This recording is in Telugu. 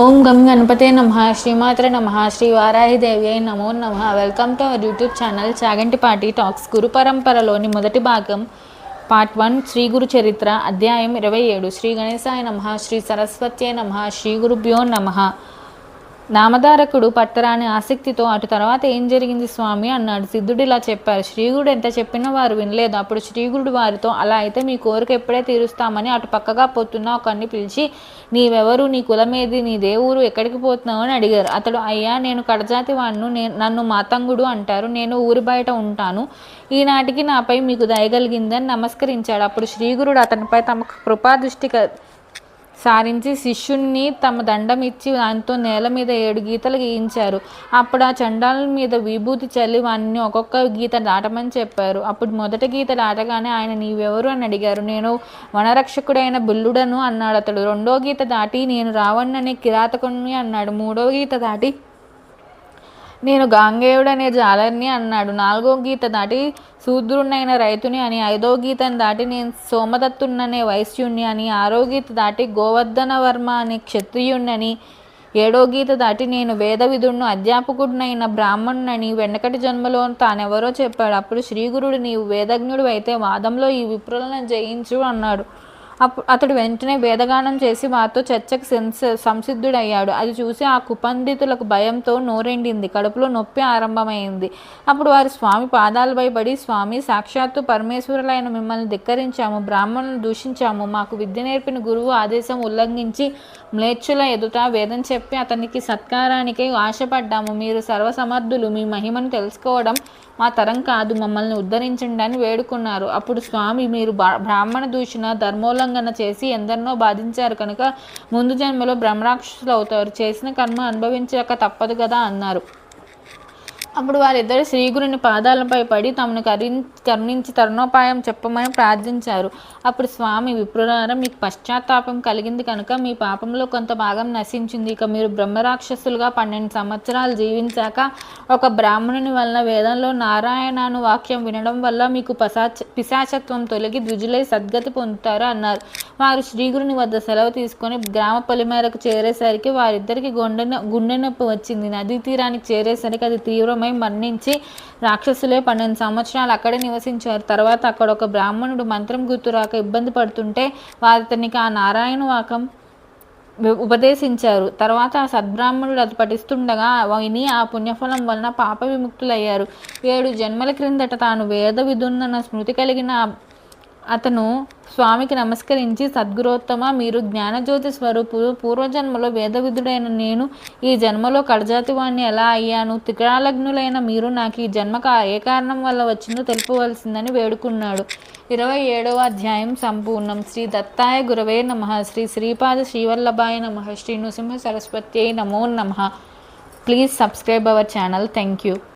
ఓం గం గణపతే నమః శ్రీమాత్రే నమః శ్రీ వారాహిదేవ్యై నమో నమః. Welcome to our YouTube channel Chagantipati talks. గురు పరంపరలోని మొదటి భాగం పార్ట్ 1 శ్రీ గురు చరిత్ర అధ్యాయం 27. శ్రీ గణేశాయ నమః, శ్రీ సరస్వత్యై నమః, శ్రీ గురుభ్యో నమః. నామధారకుడు పట్టరాని ఆసక్తితో అటు తర్వాత ఏం జరిగింది స్వామి అన్నాడు. సిద్ధుడు ఇలా చెప్పారు. శ్రీగుడు ఎంత చెప్పినా వారు వినలేదు. అప్పుడు శ్రీగుడు వారితో, అలా అయితే మీ కోరిక ఎప్పుడే తీరుస్తామని అటు పక్కగా పోతున్న ఒకరిని పిలిచి, నీవెవరు, నీ కులమేది, నీ దేవురు, ఎక్కడికి పోతున్నావు అని అడిగారు. అతడు, అయ్యా నేను కడజాతి వాణ్ణు, నన్ను మాతంగుడు అంటారు, నేను ఊరి బయట ఉంటాను, ఈనాటికి నాపై మీకు దయగలిగిందని నమస్కరించాడు. అప్పుడు శ్రీగురుడు అతనిపై తమ కృపాదృష్టి సారించి శిష్యుణ్ణి తమ దండం ఇచ్చి దాంతో నేల మీద 7 గీతలు గీయించారు. అప్పుడు ఆ చండాల మీద విభూతి చల్లి వాణ్ణి ఒక్కొక్క గీత దాటమని చెప్పారు. అప్పుడు మొదటి గీత దాటగానే ఆయన, నీవెవరు అని అడిగారు. నేను వనరక్షకుడైన బిల్లుడను అన్నాడు అతడు. రెండో గీత దాటి, నేను రావణ్ణనే కిరాతకుని అన్నాడు. మూడో గీత దాటి, నేను గాంగేయుడనే జాలర్ని అన్నాడు. 4వ గీత దాటి, శూద్రుణ్ణైన రైతుని అని. 5వ గీతను దాటి, నేను సోమదత్తున్ననే వైశ్యుణ్ణి అని. 6వ గీత దాటి, గోవర్ధన వర్మ అనే క్షత్రియుణ్ణని. 7వ గీత దాటి, నేను వేదవిధుడును అధ్యాపకుడినైన బ్రాహ్మణునని వెనకటి జన్మలో తానెవరో చెప్పాడు. అప్పుడు శ్రీగురుడు, నీవు వేదజ్ఞుడు అయితే వాదంలో ఈ విప్రులను జయించు అన్నాడు. అతడు వెంటనే వేదగానం చేసి వారితో చర్చకు సంసిద్ధుడయ్యాడు. అది చూసి ఆ కుపండితులకు భయంతో నోరెండింది, కడుపులో నొప్పి ఆరంభమైంది. అప్పుడు వారి స్వామి పాదాలపై పడి, స్వామి, సాక్షాత్తు పరమేశ్వరులైన మిమ్మల్ని ధిక్కరించాము, బ్రాహ్మణులను దూషించాము, మాకు విద్య నేర్పిన గురువు ఆదేశం ఉల్లంఘించి మ్లేచ్చుల ఎదుట వేదం చెప్పి అతనికి సత్కారానికై ఆశపడ్డాము. మీరు సర్వసమర్థులు, మీ మహిమను తెలుసుకోవడం మా తరం కాదు, మమ్మల్ని ఉద్ధరించండి అని వేడుకున్నారు. అప్పుడు స్వామి, మీరు బ్రాహ్మణ దూషణ, ధర్మోల్లంఘన చేసి ఎందరినో బాధించారు కనుక ముందు జన్మలో బ్రహ్మరాక్షసులు అవుతారు, చేసిన కర్మ అనుభవించక తప్పదు కదా అన్నారు. అప్పుడు వారిద్దరు శ్రీగురుని పాదాలపై పడి తమను కరుణించి తరుణోపాయం చెప్పమని ప్రార్థించారు. అప్పుడు స్వామి, విప్రులారా, మీకు పశ్చాత్తాపం కలిగింది కనుక మీ పాపంలో కొంత భాగం నశించింది. ఇక మీరు బ్రహ్మరాక్షసులుగా 12 సంవత్సరాలు జీవించాక ఒక బ్రాహ్మణుని వలన వేదంలో నారాయణాను వాక్యం వినడం వల్ల మీకు పిశాచత్వం తొలగి ద్విజులై సద్గతి పొందుతారు అన్నారు. వారు శ్రీగురుని వద్ద సెలవు తీసుకొని గ్రామ పొలిమేరకు చేరేసరికి వారిద్దరికి గుండె నొప్పి వచ్చింది. నదీ తీరానికి చేరేసరికి అది తీవ్రమై మరణించి రాక్షసులే 12 సంవత్సరాలు అక్కడే నివసించారు. తర్వాత అక్కడ ఒక బ్రాహ్మణుడు మంత్రం గుర్తురాక ఇబ్బంది పడుతుంటే వారితనికి ఆ నారాయణ వాకం ఉపదేశించారు. తర్వాత ఆ సద్బ్రాహ్మణుడు అది పఠిస్తుండగా విని ఆ పుణ్యఫలం వలన పాప విముక్తులయ్యారు. 7 జన్మల క్రిందట తాను వేద విధున్న స్మృతి కలిగిన అతను స్వామికి నమస్కరించి, సద్గురోత్తమ, మీరు జ్ఞానజ్యోతి స్వరూపులు, పూర్వజన్మలో వేదవిధుడైన నేను ఈ జన్మలో కడజాతి వాణ్ణి ఎలా అయ్యాను, త్రికాలగ్నులైన మీరు నాకు ఈ జన్మకు ఏ కారణం వల్ల వచ్చిందో తెలుపవలసిందని వేడుకున్నాడు. 27వ అధ్యాయం సంపూర్ణం. శ్రీ దత్తాయ గురవే నమః, శ్రీ శ్రీపాద శ్రీవల్లభాయ నమః, శ్రీ నృసింహ సరస్వత్యై నమో నమః. Please subscribe our channel. Thank you.